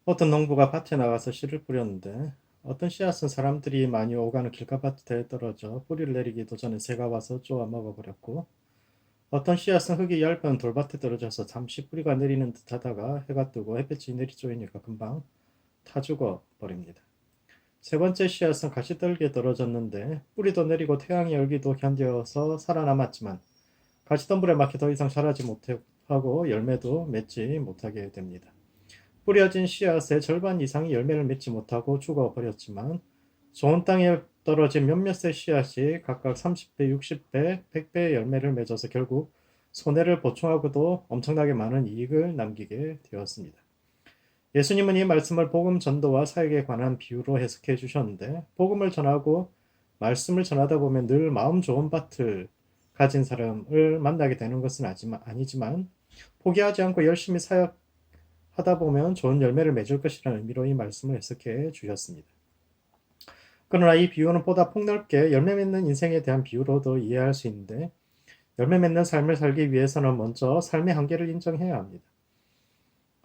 어떤 농부가 밭에 나가서 씨를 뿌렸는데 어떤 씨앗은 사람들이 많이 오가는 길가밭에 떨어져 뿌리를 내리기도 전에 새가 와서 쪼아 먹어버렸고, 어떤 씨앗은 흙이 얇은 돌밭에 떨어져서 잠시 뿌리가 내리는 듯 하다가 해가 뜨고 햇볕이 내리쬐니까 금방 타 죽어 버립니다. 세 번째 씨앗은 가시떨기에 떨어졌는데 뿌리도 내리고 태양의 열기도 견뎌서 살아남았지만 가시덤불에 막혀 더 이상 자라지 못하고 열매도 맺지 못하게 됩니다. 뿌려진 씨앗의 절반 이상이 열매를 맺지 못하고 죽어버렸지만, 좋은 땅에 떨어진 몇몇의 씨앗이 각각 30배, 60배, 100배의 열매를 맺어서 결국 손해를 보충하고도 엄청나게 많은 이익을 남기게 되었습니다. 예수님은 이 말씀을 복음 전도와 사역에 관한 비유로 해석해 주셨는데, 복음을 전하고 말씀을 전하다 보면 늘 마음 좋은 밭을 가진 사람을 만나게 되는 것은 아니지만 포기하지 않고 열심히 사역하다 보면 좋은 열매를 맺을 것이라는 의미로 이 말씀을 해석해 주셨습니다. 그러나 이 비유는 보다 폭넓게 열매 맺는 인생에 대한 비유로도 이해할 수 있는데, 열매 맺는 삶을 살기 위해서는 먼저 삶의 한계를 인정해야 합니다.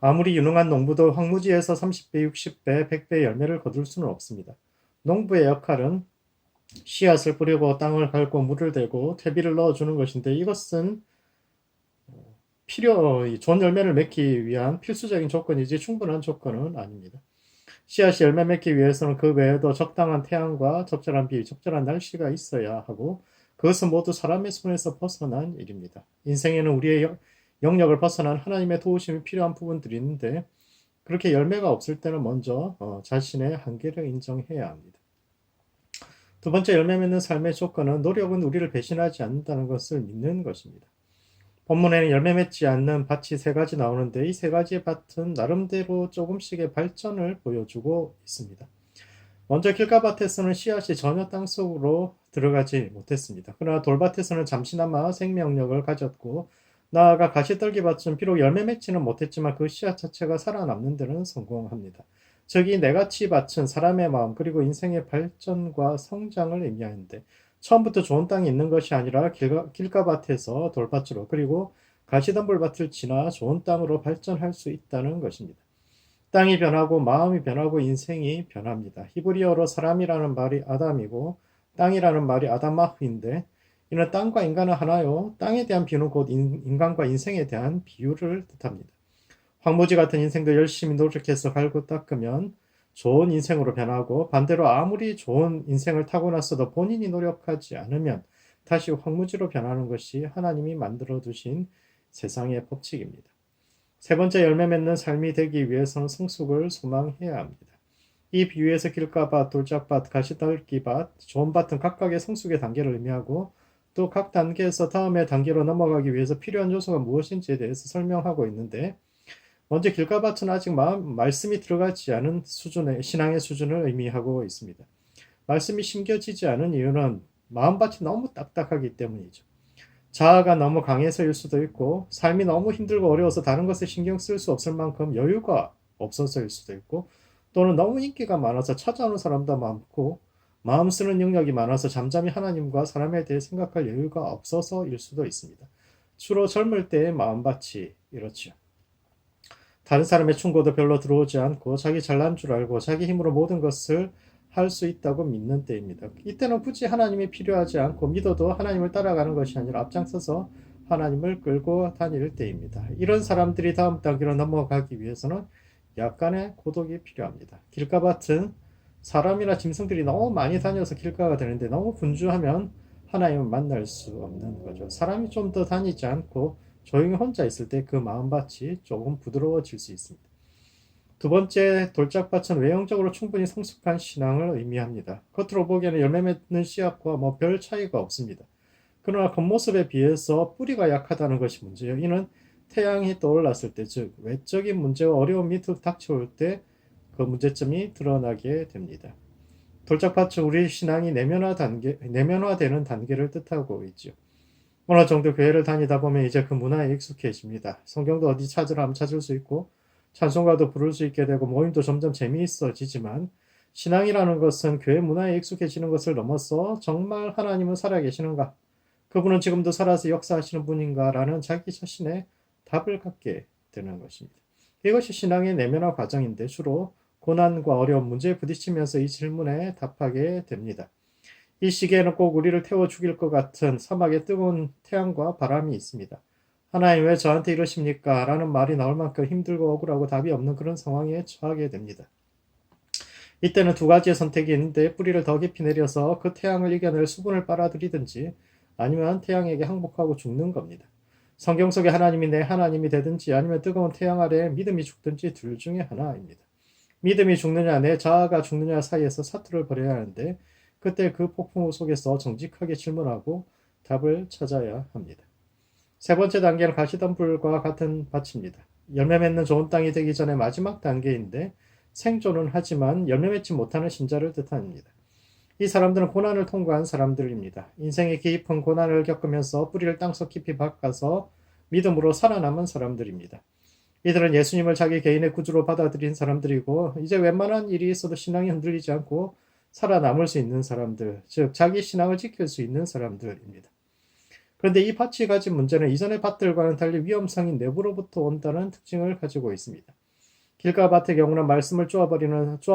아무리 유능한 농부도 황무지에서 30배, 60배, 100배의 열매를 거둘 수는 없습니다. 농부의 역할은 씨앗을 뿌리고 땅을 밟고 물을 대고 퇴비를 넣어주는 것인데, 이것은 좋은 열매를 맺기 위한 필수적인 조건이지 충분한 조건은 아닙니다. 씨앗이 열매 맺기 위해서는 그 외에도 적당한 태양과 적절한 비, 적절한 날씨가 있어야 하고, 그것은 모두 사람의 손에서 벗어난 일입니다. 인생에는 우리의 영역을 벗어난 하나님의 도우심이 필요한 부분들이 있는데, 그렇게 열매가 없을 때는 먼저 자신의 한계를 인정해야 합니다. 두 번째, 열매 맺는 삶의 조건은 노력은 우리를 배신하지 않는다는 것을 믿는 것입니다. 본문에는 열매 맺지 않는 밭이 세 가지 나오는데, 이 세 가지의 밭은 나름대로 조금씩의 발전을 보여주고 있습니다. 먼저 길가밭에서는 씨앗이 전혀 땅속으로 들어가지 못했습니다. 그러나 돌밭에서는 잠시나마 생명력을 가졌고, 나아가 가시떨기밭은 비록 열매 맺지는 못했지만 그 씨앗 자체가 살아남는 데는 성공합니다. 즉, 이 네 가지 밭은 사람의 마음 그리고 인생의 발전과 성장을 의미하는데, 처음부터 좋은 땅이 있는 것이 아니라 길가밭에서 돌밭으로, 그리고 가시덤불밭을 지나 좋은 땅으로 발전할 수 있다는 것입니다. 땅이 변하고 마음이 변하고 인생이 변합니다. 히브리어로 사람이라는 말이 아담이고 땅이라는 말이 아담마흐인데, 이는 땅과 인간은 하나요. 땅에 대한 비유는 곧 인간과 인생에 대한 비유를 뜻합니다. 황무지 같은 인생도 열심히 노력해서 갈고 닦으면 좋은 인생으로 변하고, 반대로 아무리 좋은 인생을 타고났어도 본인이 노력하지 않으면 다시 황무지로 변하는 것이 하나님이 만들어 두신 세상의 법칙입니다. 세 번째, 열매 맺는 삶이 되기 위해서는 성숙을 소망해야 합니다. 이 비유에서 길가밭, 돌짝밭, 가시떨기밭, 좋은 밭은 각각의 성숙의 단계를 의미하고, 또 각 단계에서 다음의 단계로 넘어가기 위해서 필요한 요소가 무엇인지에 대해서 설명하고 있는데, 먼저 길가밭은 아직 말씀이 들어가지 않은 수준의 신앙의 수준을 의미하고 있습니다. 말씀이 심겨지지 않은 이유는 마음밭이 너무 딱딱하기 때문이죠. 자아가 너무 강해서일 수도 있고, 삶이 너무 힘들고 어려워서 다른 것에 신경 쓸 수 없을 만큼 여유가 없어서일 수도 있고, 또는 너무 인기가 많아서 찾아오는 사람도 많고, 마음 쓰는 능력이 많아서 잠잠히 하나님과 사람에 대해 생각할 여유가 없어서일 수도 있습니다. 주로 젊을 때의 마음밭이 이렇죠. 다른 사람의 충고도 별로 들어오지 않고 자기 잘난 줄 알고 자기 힘으로 모든 것을 할 수 있다고 믿는 때입니다. 이때는 굳이 하나님이 필요하지 않고 믿어도 하나님을 따라가는 것이 아니라 앞장서서 하나님을 끌고 다닐 때입니다. 이런 사람들이 다음 단계로 넘어가기 위해서는 약간의 고독이 필요합니다. 길가밭은 사람이나 짐승들이 너무 많이 다녀서 길가가 되는데, 너무 분주하면 하나님을 만날 수 없는 거죠. 사람이 좀 더 다니지 않고 조용히 혼자 있을 때 그 마음밭이 조금 부드러워질 수 있습니다. 두 번째, 돌짝밭은 외형적으로 충분히 성숙한 신앙을 의미합니다. 겉으로 보기에는 열매 맺는 씨앗과 별 차이가 없습니다. 그러나 겉모습에 비해서 뿌리가 약하다는 것이 문제예요. 이는 태양이 떠올랐을 때, 즉 외적인 문제와 어려움이 닥쳐올 때 그 문제점이 드러나게 됩니다. 돌짝밭은 우리 신앙이 내면화되는 단계를 뜻하고 있죠. 어느 정도 교회를 다니다 보면 이제 그 문화에 익숙해집니다. 성경도 어디 찾으라 하면 찾을 수 있고, 찬송가도 부를 수 있게 되고, 모임도 점점 재미있어지지만, 신앙이라는 것은 교회 문화에 익숙해지는 것을 넘어서 정말 하나님은 살아계시는가? 그분은 지금도 살아서 역사하시는 분인가? 라는 자기 자신의 답을 갖게 되는 것입니다. 이것이 신앙의 내면화 과정인데 주로 고난과 어려운 문제에 부딪히면서 이 질문에 답하게 됩니다. 이 시기에는 꼭 우리를 태워 죽일 것 같은 사막의 뜨거운 태양과 바람이 있습니다. 하나님 왜 저한테 이러십니까? 라는 말이 나올 만큼 힘들고 억울하고 답이 없는 그런 상황에 처하게 됩니다. 이때는 두 가지의 선택이 있는데 뿌리를 더 깊이 내려서 그 태양을 이겨낼 수분을 빨아들이든지 아니면 태양에게 항복하고 죽는 겁니다. 성경 속에 하나님이 내 하나님이 되든지 아니면 뜨거운 태양 아래 믿음이 죽든지 둘 중에 하나입니다. 믿음이 죽느냐 내 자아가 죽느냐 사이에서 사투를 벌여야 하는데 그때 그 폭풍우 속에서 정직하게 질문하고 답을 찾아야 합니다. 세 번째 단계는 가시덤불과 같은 밭입니다. 열매 맺는 좋은 땅이 되기 전에 마지막 단계인데 생존은 하지만 열매 맺지 못하는 신자를 뜻합니다. 이 사람들은 고난을 통과한 사람들입니다. 인생의 깊은 고난을 겪으면서 뿌리를 땅속 깊이 박아서 믿음으로 살아남은 사람들입니다. 이들은 예수님을 자기 개인의 구주로 받아들인 사람들이고 이제 웬만한 일이 있어도 신앙이 흔들리지 않고 살아남을 수 있는 사람들, 즉 자기 신앙을 지킬 수 있는 사람들입니다. 그런데 이 밭이 가진 문제는 이전의 밭들과는 달리 위험성이 내부로부터 온다는 특징을 가지고 있습니다. 길가 밭의 경우는 말씀을 쪼아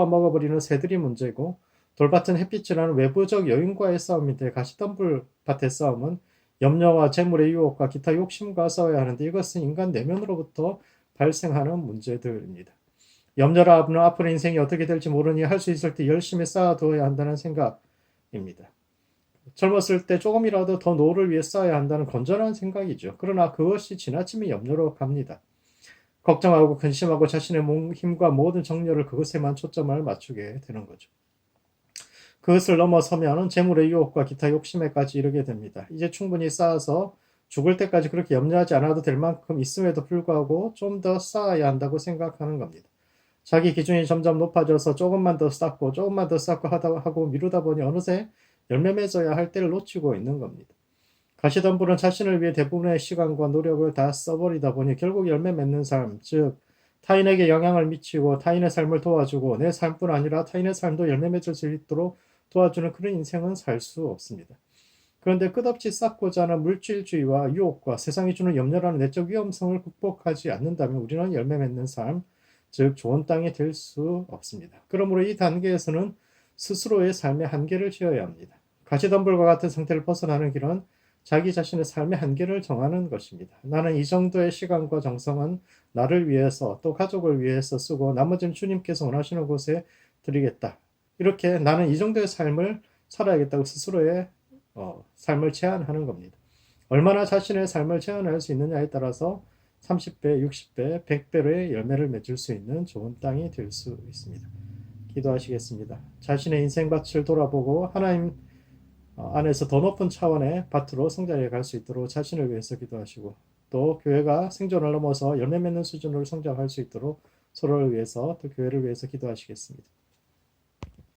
먹어버리는 새들이 문제고 돌밭은 햇빛이라는 외부적 여인과의 싸움인데 가시덤불 밭의 싸움은 염려와 재물의 유혹과 기타 욕심과 싸워야 하는데 이것은 인간 내면으로부터 발생하는 문제들입니다. 염려라 앞으로 인생이 어떻게 될지 모르니 할 수 있을 때 열심히 쌓아두어야 한다는 생각입니다. 젊었을 때 조금이라도 더 노후를 위해 쌓아야 한다는 건전한 생각이죠. 그러나 그것이 지나치면 염려로 갑니다. 걱정하고 근심하고 자신의 힘과 모든 정열을 그것에만 초점을 맞추게 되는 거죠. 그것을 넘어서면 재물의 유혹과 기타 욕심에까지 이르게 됩니다. 이제 충분히 쌓아서 죽을 때까지 그렇게 염려하지 않아도 될 만큼 있음에도 불구하고 좀 더 쌓아야 한다고 생각하는 겁니다. 자기 기준이 점점 높아져서 조금만 더 쌓고 조금만 더 쌓고 하고 미루다 보니 어느새 열매 맺어야 할 때를 놓치고 있는 겁니다. 가시덤불은 자신을 위해 대부분의 시간과 노력을 다 써버리다 보니 결국 열매 맺는 삶, 즉 타인에게 영향을 미치고 타인의 삶을 도와주고 내 삶뿐 아니라 타인의 삶도 열매 맺을 수 있도록 도와주는 그런 인생은 살 수 없습니다. 그런데 끝없이 쌓고자 하는 물질주의와 유혹과 세상이 주는 염려라는 내적 위험성을 극복하지 않는다면 우리는 열매 맺는 삶, 즉 좋은 땅이 될 수 없습니다. 그러므로 이 단계에서는 스스로의 삶의 한계를 지어야 합니다. 가시덤불과 같은 상태를 벗어나는 길은 자기 자신의 삶의 한계를 정하는 것입니다. 나는 이 정도의 시간과 정성은 나를 위해서 또 가족을 위해서 쓰고 나머지는 주님께서 원하시는 곳에 드리겠다. 이렇게 나는 이 정도의 삶을 살아야겠다고 스스로의 삶을 제한하는 겁니다. 얼마나 자신의 삶을 제한할 수 있느냐에 따라서 30배, 60배, 100배로의 열매를 맺을 수 있는 좋은 땅이 될 수 있습니다. 기도하시겠습니다. 자신의 인생밭을 돌아보고 하나님 안에서 더 높은 차원의 밭으로 성장해 갈 수 있도록 자신을 위해서 기도하시고 또 교회가 생존을 넘어서 열매 맺는 수준으로 성장할 수 있도록 서로를 위해서 또 교회를 위해서 기도하시겠습니다.